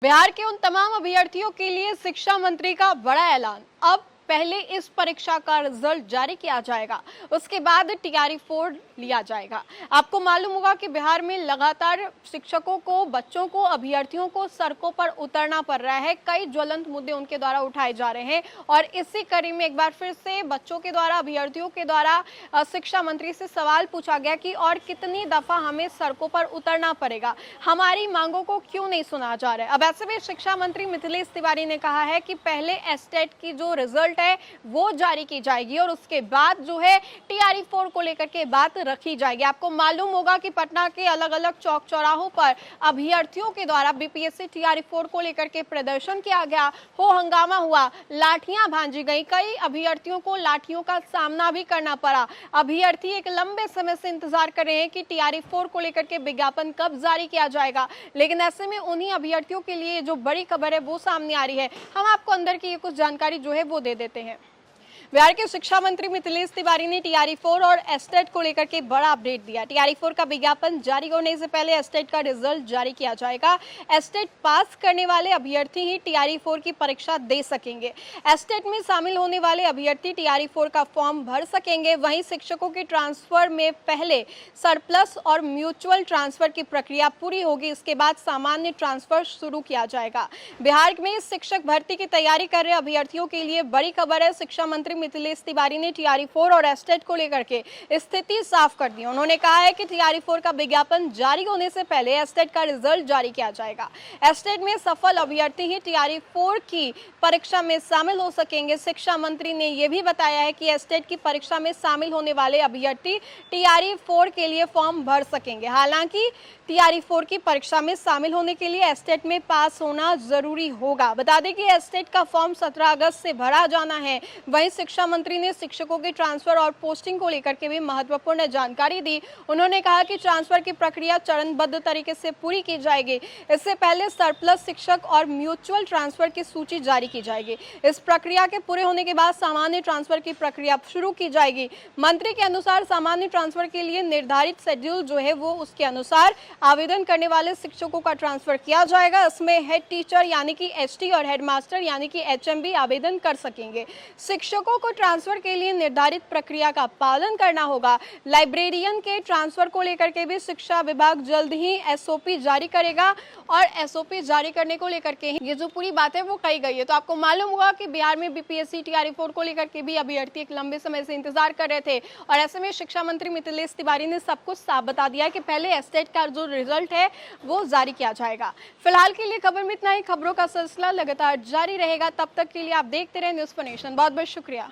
बिहार के उन तमाम अभ्यर्थियों के लिए शिक्षा मंत्री का बड़ा ऐलान। अब पहले इस परीक्षा का रिजल्ट जारी किया जाएगा, उसके बाद टीआरई 4 लिया जाएगा। आपको मालूम होगा कि बिहार में लगातार शिक्षकों को, बच्चों को, अभ्यर्थियों को सड़कों पर उतरना पड़ रहा है। कई ज्वलंत मुद्दे उनके द्वारा उठाए जा रहे हैं और इसी कड़ी में एक बार फिर से बच्चों के द्वारा, अभ्यर्थियों के द्वारा शिक्षा मंत्री से सवाल पूछा गया कि और कितनी दफा हमें सड़कों पर उतरना पड़ेगा, हमारी मांगों को क्यों नहीं सुना जा रहा है। अब ऐसे में शिक्षा मंत्री मिथिलेश तिवारी ने कहा है कि पहले एस्टेट की जो रिजल्ट है वो जारी की जाएगी और उसके बाद जो है टीआरई 4 को लेकर के बात रखी जाएगी। आपको मालूम होगा कि पटना के अलग अलग चौक चौराहों पर अभ्यर्थियों के द्वारा बीपीएससी टीआरई 4 को लेकर के प्रदर्शन किया गया, हो हंगामा हुआ, लाठियां भांजी गई, कई अभ्यर्थियों को लाठियों का सामना भी करना पड़ा। अभ्यर्थी एक लंबे समय से इंतजार कर रहे हैं कि टीआरई 4 को लेकर के विज्ञापन कब जारी किया जाएगा, लेकिन ऐसे में उन्हीं अभ्यर्थियों के लिए जो बड़ी खबर है वो सामने आ रही है। हम आपको अंदर की कुछ जानकारी जो है वो दे देते हैं। बिहार के शिक्षा मंत्री मिथिलेश तिवारी ने टीआरई 4 और एस्टेट को लेकर के बड़ा अपडेट दिया। टीआरई 4 का विज्ञापन जारी होने से पहले एस्टेट का रिजल्ट जारी किया जाएगा। एस्टेट पास करने वाले अभ्यर्थी ही टीआरई 4 की परीक्षा दे सकेंगे। एस्टेट में शामिल होने वाले अभ्यर्थी टीआरई 4 का फॉर्म भर सकेंगे। वहीं शिक्षकों के ट्रांसफर में पहले सरप्लस और म्यूचुअल ट्रांसफर की प्रक्रिया पूरी होगी, इसके बाद सामान्य ट्रांसफर शुरू किया जाएगा। बिहार में शिक्षक भर्ती की तैयारी कर रहे अभ्यर्थियों के लिए बड़ी खबर है। शिक्षा मंत्री मिथिलेश तिवारी ने टीआरई 4 और एस्टेट को लेकर के स्थिति साफ कर दी। उन्होंने कहा है कि टीआरई 4 का विज्ञापन जारी होने से पहले एस्टेट का रिजल्ट जारी किया जाएगा। एस्टेट में सफल अभ्यर्थी ही टीआरई 4 की परीक्षा में शामिल हो सकेंगे। शिक्षा मंत्री ने यह भी बताया है कि एस्टेट की परीक्षा में शामिल होने वाले अभ्यर्थी टीआरई 4 के लिए फॉर्म भर सकेंगे। हालांकि टीआरई 4 की परीक्षा में शामिल होने के लिए एस्टेट में पास होना जरूरी होगा। बता दें कि एस्टेट का फॉर्म 17 अगस्त से भरा जाना है। वहीं शिक्षा मंत्री ने शिक्षकों के ट्रांसफर और पोस्टिंग को लेकर के भी महत्वपूर्ण जानकारी दी। उन्होंने कहा कि ट्रांसफर की प्रक्रिया चरणबद्ध तरीके से पूरी की जाएगी। इससे पहले सरप्लस शिक्षक और म्यूचुअल ट्रांसफर की सूची जारी की जाएगी। इस प्रक्रिया के पूरे होने के बाद सामान्य ट्रांसफर की प्रक्रिया शुरू की जाएगी। मंत्री के अनुसार सामान्य ट्रांसफर के लिए निर्धारित शेड्यूल जो है वो उसके अनुसार आवेदन करने वाले शिक्षकों का ट्रांसफर किया जाएगा। इसमें हेड टीचर यानी कि एचटी और हेडमास्टर यानी कि एचएम भी आवेदन कर सकेंगे। शिक्षकों को ट्रांसफर के लिए निर्धारित प्रक्रिया का पालन करना होगा। लाइब्रेरियन के ट्रांसफर को लेकर के भी शिक्षा विभाग जल्द ही एसओपी जारी करेगा और एसओपी जारी करने को लेकर के ये जो पूरी बात है वो कही गई है। तो आपको मालूम होगा कि बिहार में बीपीएससी टीआरई 4 को लेकर के भी अभ्यर्थी एक लंबे समय से इंतजार कर रहे थे और ऐसे में शिक्षा मंत्री मिथिलेश तिवारी ने सब कुछ साफ बता दिया कि पहले एस्टेट का जो रिजल्ट है वो जारी किया जाएगा। फिलहाल के लिए खबर में इतना ही। खबरों का सिलसिला लगातार जारी रहेगा। तब तक के लिए आप देखते रहे न्यूज़ फॉर नेशन। बहुत बहुत शुक्रिया।